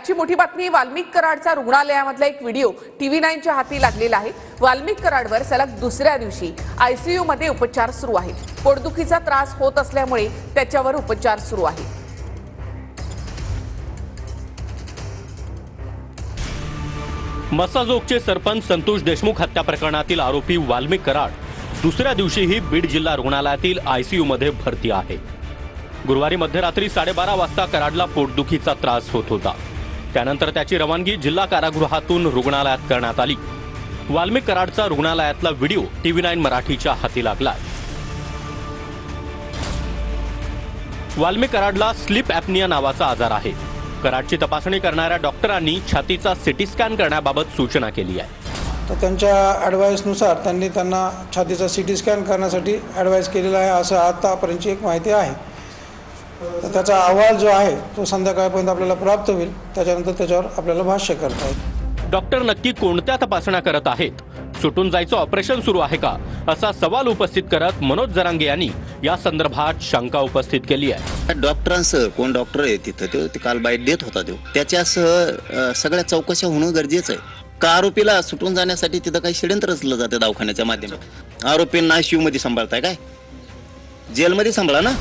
आजची मोठी बातमी वाल्मिक कराडचा रुग्णालयामधला एक व्हिडिओ TV9च्या हाती लागलेला आहे। वाल्मिक कराडवर सलग दुसऱ्या दिवशी ICU मध्ये उपचार सुरू आहेत। पोटदुखीचा त्रास होत असल्यामुळे त्याच्यावर उपचार सुरू आहेत। मसाजोगचे सरपंच संतोष देशमुख हत्या प्रकरणातील आरोपी वाल्मिक कराड दुसऱ्या दिवशीही बीड जिल्हा रुग्णालयातील ICU मध्ये भरती आहे। गुरुवारी मध्यरात्री 12:30 वाजता कराडला पोटदुखीचा त्रास होत होता। त्यानंतर त्याची रवानगी जिल्हा कारागृहातून रुग्णालयात करण्यात आली। वाल्मिक कराडचा रुग्णालयातला व्हिडिओ TV9 मराठीच्या हाती लागला। वाल्मिक कराडला स्लीप ॲपनिया नावाचा आजार आहे। कराडची तपासणी करणाऱ्या डॉक्टरांनी छातीचा CT स्कॅन करण्याबाबत सूचना केली आहे। तर त्यांच्या ॲडवाइसनुसार त्यांना छातीचा CT स्कॅन करण्यासाठी ॲडवाइस केलेला आहे असं आतापर्यंतची एक माहिती आहे। तर त्याचा अहवाल जो आहे तो संध्याकाळपर्यंत आपल्याला प्राप्त होईल। त्याच्यानंतर त्याच्यावर आपल्याला भाष्य करता येईल। डॉक्टर नक्की कोणत्या तपासण्या करत आहेत? सुटून जायचं ऑपरेशन सुरू आहे का असा सवाल उपस्थित करत मनोज जरांगे यांनी या संदर्भात शंका उपस्थित केली आहे। डॉक्टरांसह कोण डॉक्टर आहे तिथं ते काल बाईट देत होता त्याच्यासह सगळ्या चौकशा होणं गरजेचं आहे। का आरोपीला सुटून जाण्यासाठी तिथं काही षडयंत्र रचलं जाते दवाखान्याच्या माध्यमातून? आरोपींना ICU मध्ये सांभाळताय काय? जेलमध्ये सांभाळा ना।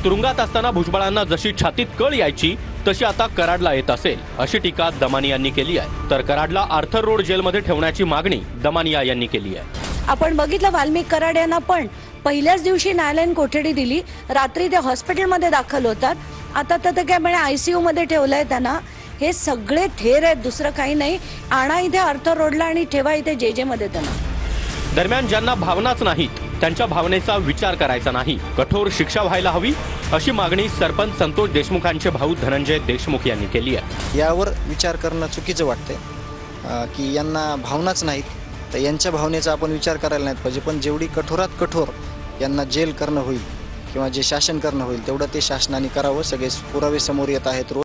तुरुंगात असताना भुजबळांना जशी छातीत कळ यायची तशी आता कराडला येत असेल अशी टीका दमानिया यांनी केली आहे। तर कराडला आर्थर रोड जेलमध्ये ठेवण्याची मागणी दमानिया यांनी केली आहे। आपण बघितलं वाल्मिक कराड यांना पण पहिल्याच दिवशी न्यायालयीन कोठडी दिली, रात्री ते हॉस्पिटलमध्ये दाखल होतात। आता तर काय म्हणे ICU मध्ये ठेवलंय त्यांना। हे सगळे थेर आहेत, दुसरं काही नाही। आणा इथे आर्थर रोडला आणि ठेवा इथे JJ मध्ये त्यांना। दरम्यान ज्यांना भावनाच नाहीत त्यांच्या भावनेचा विचार करायचा नाही, कठोर शिक्षा व्हायला हवी अशी मागणी सरपंच संतोष देशमुखांचे भाऊ धनंजय देशमुख यांनी केली आहे। यावर विचार करणं चुकीचं वाटतंय की यांना भावनाच नाहीत तर यांच्या भावनेचा आपण विचार करायला नाही पाहिजे। पण जेवढी कठोरात कठोर यांना जेल करणं होईल किंवा जे शासन करणं होईल तेवढं ते शासनाने करावं। सगळे पुरावे समोर येत आहेत रोज।